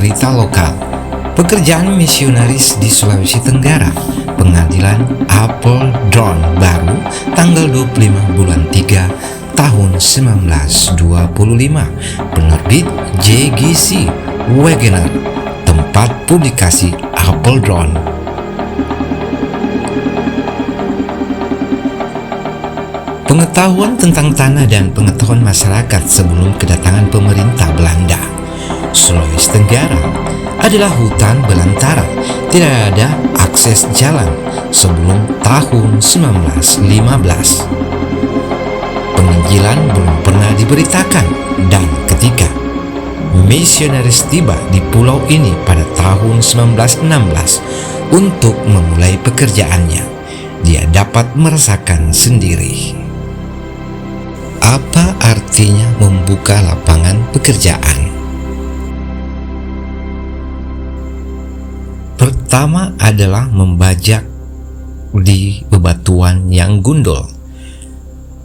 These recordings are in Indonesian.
berita lokal. Pekerjaan misionaris di Sulawesi Tenggara. Pengadilan Apple Drone baru tanggal 25 bulan 3 tahun 1925. Penerbit JGC Wagener. Tempat publikasi Apple Drone. Pengetahuan tentang tanah dan pengetahuan masyarakat sebelum kedatangan pemerintah Belanda. Sulawesi Tenggara adalah hutan belantara, tidak ada akses jalan sebelum tahun 1915. Penginjilan belum pernah diberitakan, dan ketika misionaris tiba di pulau ini pada tahun 1916 untuk memulai pekerjaannya, dia dapat merasakan sendiri apa artinya membuka lapangan pekerjaan. Pertama adalah membajak di bebatuan yang gundul.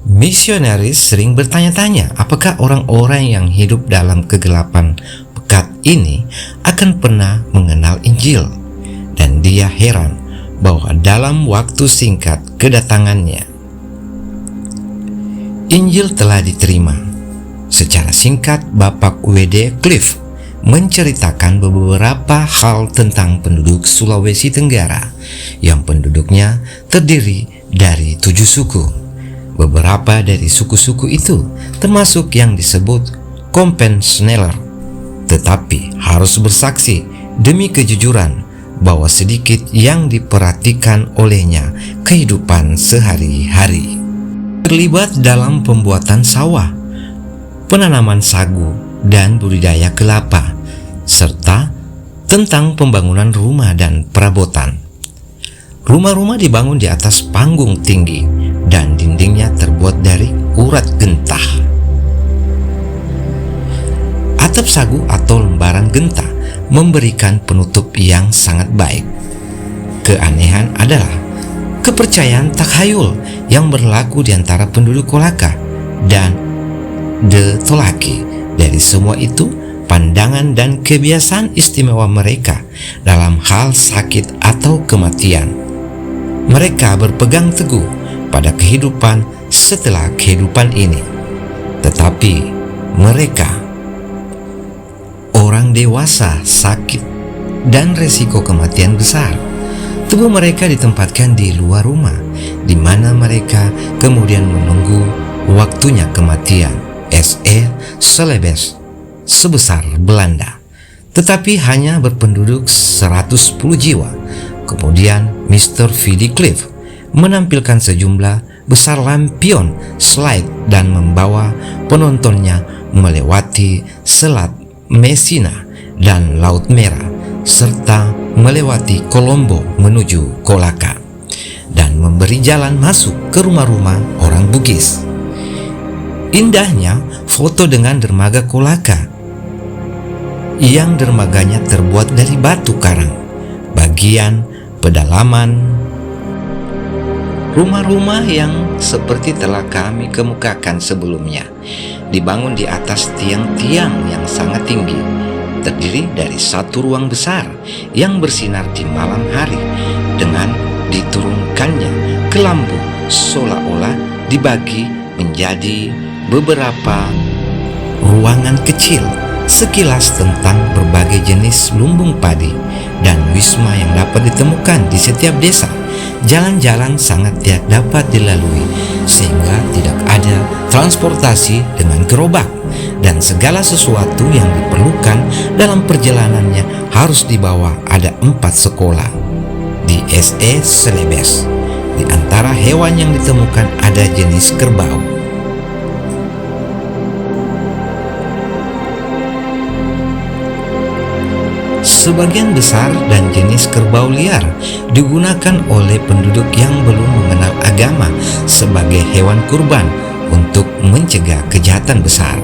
Misionaris sering bertanya-tanya apakah orang-orang yang hidup dalam kegelapan pekat ini akan pernah mengenal Injil, dan dia heran bahwa dalam waktu singkat kedatangannya, Injil telah diterima. Secara singkat, Bapak W.D. Cliff menceritakan beberapa hal tentang penduduk Sulawesi Tenggara yang penduduknya terdiri dari 7 suku. Beberapa dari suku-suku itu termasuk yang disebut Kompenseneler, tetapi harus bersaksi demi kejujuran bahwa sedikit yang diperhatikan olehnya kehidupan sehari-hari. Terlibat dalam pembuatan sawah, penanaman sagu, dan budidaya kelapa, serta tentang pembangunan rumah dan perabotan. Rumah-rumah dibangun di atas panggung tinggi dan dindingnya terbuat dari urat gentah. Atap sagu atau lembaran gentah memberikan penutup yang sangat baik. Keanehan adalah kepercayaan takhayul yang berlaku di antara penduduk Kolaka dan De Tolaki. Dari semua itu, pandangan dan kebiasaan istimewa mereka dalam hal sakit atau kematian. Mereka berpegang teguh pada kehidupan setelah kehidupan ini. Tetapi mereka, orang dewasa, sakit dan resiko kematian besar. Tubuh mereka ditempatkan di luar rumah, di mana mereka kemudian menunggu waktunya kematian. S.E. Celebes sebesar Belanda, tetapi hanya berpenduduk 110 jiwa. Kemudian Mr. V.D. Cliff menampilkan sejumlah besar lampion slide dan membawa penontonnya melewati Selat Messina dan Laut Merah, serta melewati Kolombo menuju Kolaka, dan memberi jalan masuk ke rumah-rumah orang Bugis. Indahnya foto dengan dermaga Kolaka, yang dermaganya terbuat dari batu karang. Bagian pedalaman rumah-rumah yang seperti telah kami kemukakan sebelumnya dibangun di atas tiang-tiang yang sangat tinggi, terdiri dari satu ruang besar yang bersinar di malam hari dengan diturunkannya ke lampu, seolah-olah dibagi menjadi beberapa ruangan kecil. Sekilas tentang berbagai jenis lumbung padi dan wisma yang dapat ditemukan di setiap desa. Jalan-jalan sangat tidak dapat dilalui sehingga tidak ada transportasi dengan gerobak, dan segala sesuatu yang diperlukan dalam perjalanannya harus dibawa. Ada 4 sekolah di S.E. Celebes. Di antara hewan yang ditemukan ada jenis kerbau. Sebagian besar dan jenis kerbau liar digunakan oleh penduduk yang belum mengenal agama sebagai hewan kurban untuk mencegah kejahatan besar.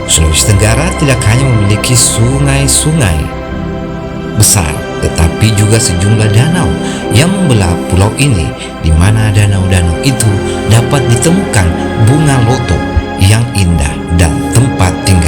Sulawesi Tenggara tidak hanya memiliki sungai-sungai besar, tetapi juga sejumlah danau yang membelah pulau ini, di mana danau-danau itu dapat ditemukan bunga loto yang indah dan tempat tinggal